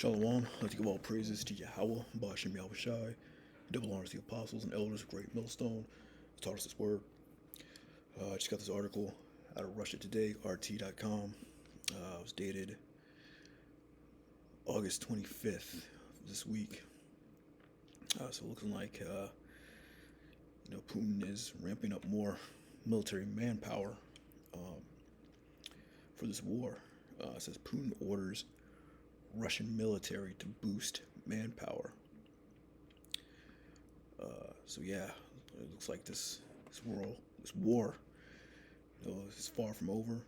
Shalom, I'd like to give all praises to Yahweh, Bashem Yahushai, double honors to the apostles and elders of Great Millstone, who taught us this word. I just got this article out of Russia Today, RT.com. It was dated August 25th of this week. So looking like, Putin is ramping up more military manpower for this war. It says Putin orders Russian military to boost manpower. So yeah, it looks like this war, is far from over.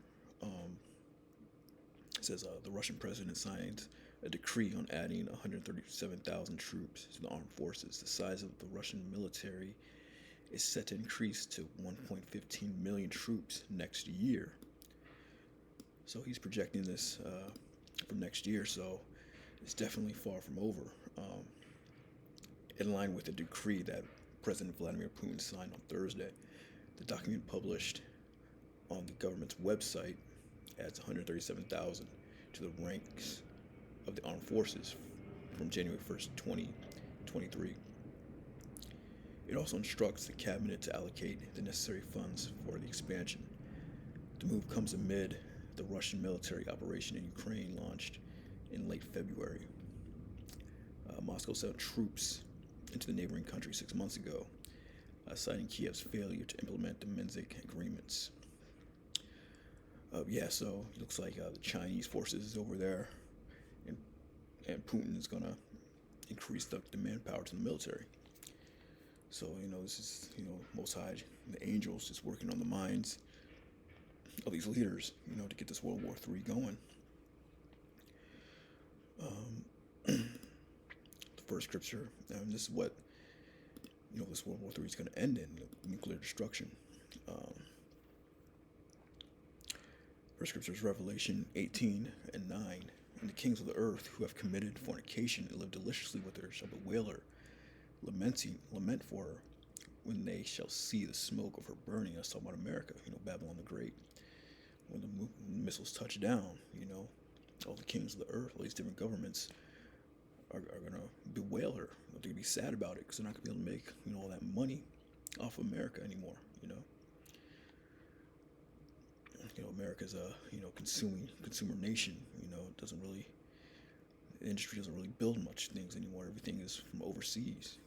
It says the Russian president signed a decree on adding 137,000 troops to the armed forces. The size of the Russian military is set to increase to 1.15 million troops next year. So he's projecting this for next year, so it's definitely far from over. In line with the decree that President Vladimir Putin signed on Thursday, the document published on the government's website adds 137,000 to the ranks of the armed forces from January 1st, 2023. It also instructs the cabinet to allocate the necessary funds for the expansion. The move comes amid the Russian military operation in Ukraine launched in late February. Moscow sent troops into the neighboring country 6 months ago, citing Kiev's failure to implement the Minsk agreements. So it looks like the Chinese forces is over there, and Putin is going to increase the manpower to the military. So, this is, Most High, the angels just working on the minds of these leaders, to get this World War III going. The first scripture, this is what, this World War III is going to end in, nuclear destruction. First scripture is Revelation 18:9. And the kings of the earth who have committed fornication and live deliciously with her shall bewail her, lament for her, when they shall see the smoke of her burning. I was talking about America, Babylon the Great. When the missiles touch down, all the kings of the earth, all these different governments are going to bewail her. They're going to be sad about it because they're not going to be able to make, all that money off of America anymore, America's a, consumer nation, it doesn't really, the industry doesn't really build much things anymore. Everything is from overseas,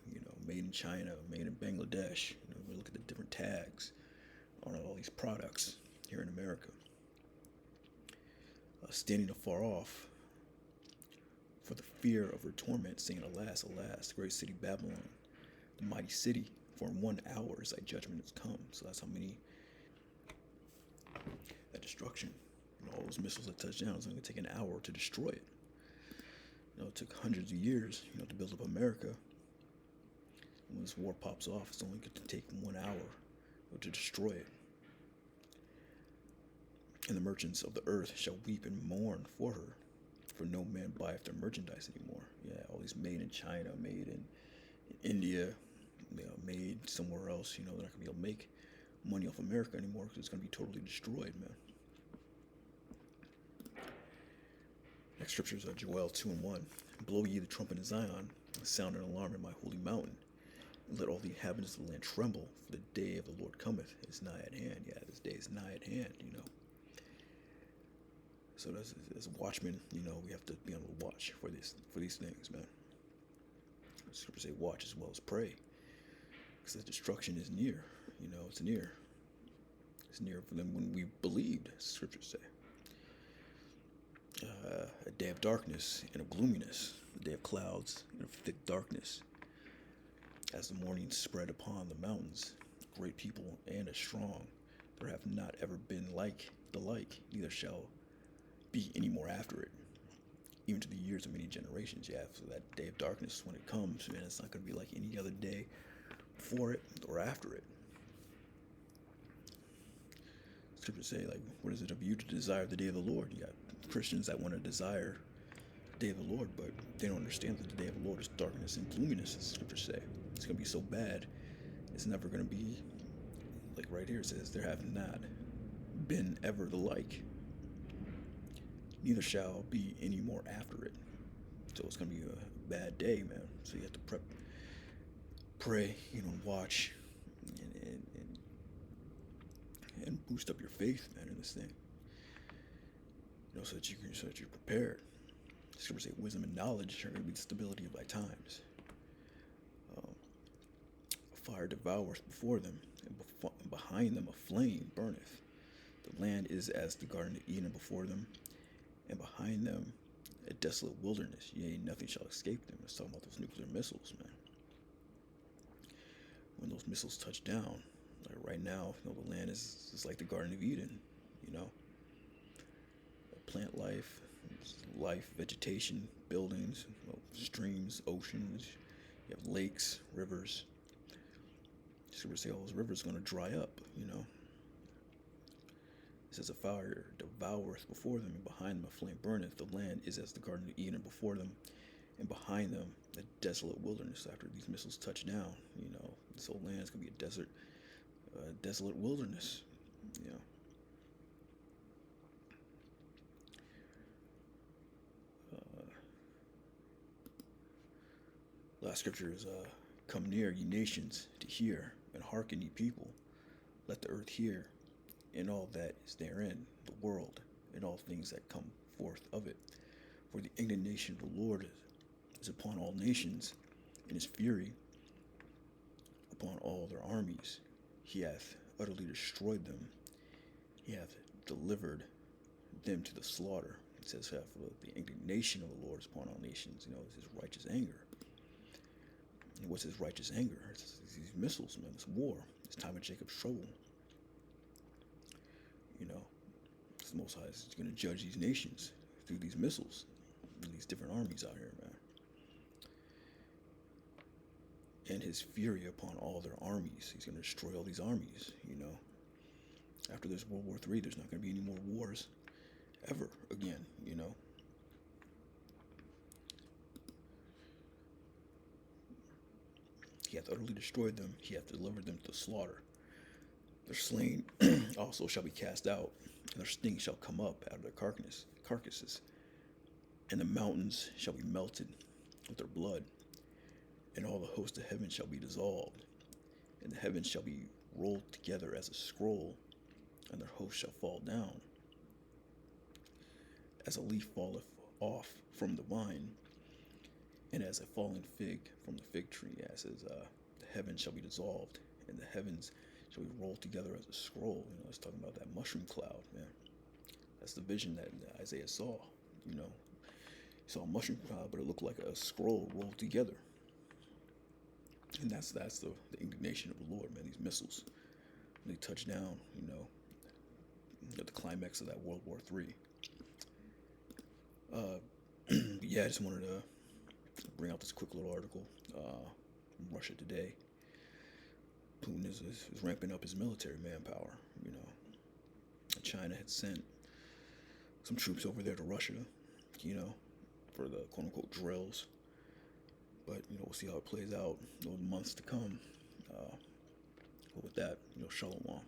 made in China, made in Bangladesh. We look at the different tags on all these products here in America. Standing afar off for the fear of her torment, saying, Alas, alas, the great city Babylon, the mighty city, for in 1 hour thy judgment has come. So that's how many, that destruction, all those missiles that touched down, it's only going to take an hour to destroy it. It took hundreds of years, to build up America. When this war pops off, it's only going to take 1 hour to destroy it. And the merchants of the earth shall weep and mourn for her, for no man buyeth their merchandise anymore. Yeah, all these made in China, made in India, made somewhere else, they're not going to be able to make money off America anymore because it's going to be totally destroyed, man. Next scripture is Joel 2:1. Blow ye the trumpet in Zion, sound an alarm in my holy mountain, and let all the inhabitants of the land tremble, for the day of the Lord cometh. It's nigh at hand. Yeah, this day is nigh at hand, So as a watchman, we have to be on the watch for these things, man. The scriptures say watch as well as pray, because the destruction is near. It's near. It's near for them when we believed, as the scriptures say. A day of darkness and of gloominess, a day of clouds and of thick darkness. As the morning spread upon the mountains, great people and as strong, there have not ever been like the like, neither shall be any more after it, even to the years of many generations. Yeah, so that day of darkness, when it comes, man, it's not going to be like any other day before it or after it. Scriptures say, like, what is it of you to desire the day of the Lord? You got Christians that want to desire the day of the Lord, but they don't understand that the day of the Lord is darkness and gloominess, as the scriptures say. It's going to be so bad, it's never going to be, like right here it says, there have not been ever the like, neither shall be any more after it. So it's gonna be a bad day, man. So you have to pray, watch, and boost up your faith, man, in this thing. So that you're prepared. Scripture say wisdom and knowledge are going to be the stability of thy times. Um, a fire devoureth before them, and behind them a flame burneth. The land is as the garden of Eden before them, and behind them a desolate wilderness. Yea, nothing shall escape them. It's talking about those nuclear missiles, man. When those missiles touch down, like right now, the land is like the Garden of Eden, you know. Plant life, vegetation, buildings, streams, oceans. You have lakes, rivers. Scripture say all those rivers are going to dry up, It says a fire devoureth before them, and behind them a flame burneth. The land is as the Garden of Eden before them, and behind them a desolate wilderness. After these missiles touch down, this whole land is going to be a desert, desolate wilderness, Last scripture is, come near, ye nations, to hear, and hearken, ye people. Let the earth hear, and all that is therein, the world, and all things that come forth of it. For the indignation of the Lord is upon all nations, and his fury upon all their armies. He hath utterly destroyed them. He hath delivered them to the slaughter. It says, for the indignation of the Lord is upon all nations. It's his righteous anger. And what's his righteous anger? It's these missiles, man. This war. It's time of Jacob's trouble. The Most High is going to judge these nations through these missiles and these different armies out here, man. And his fury upon all their armies. He's going to destroy all these armies, After this World War III, there's not going to be any more wars ever again, He hath utterly destroyed them. He hath delivered them to slaughter. Their slain also shall be cast out, and their sting shall come up out of their carcasses. And the mountains shall be melted with their blood, and all the host of heaven shall be dissolved, and the heavens shall be rolled together as a scroll, and their host shall fall down, as a leaf falleth off from the vine, and as a fallen fig from the fig tree. As the heavens shall be dissolved, and the heavens shall be rolled together as a scroll. It's talking about that mushroom cloud, man. That's the vision that Isaiah saw. He saw a mushroom cloud, but it looked like a scroll rolled together. And that's the indignation of the Lord, man. These missiles, when they touch down, at the climax of that World War III. Yeah, I just wanted to bring out this quick little article from Russia Today. Putin is ramping up his military manpower. China had sent some troops over there to Russia, for the quote-unquote drills. But, we'll see how it plays out in the months to come. But with that, shalom.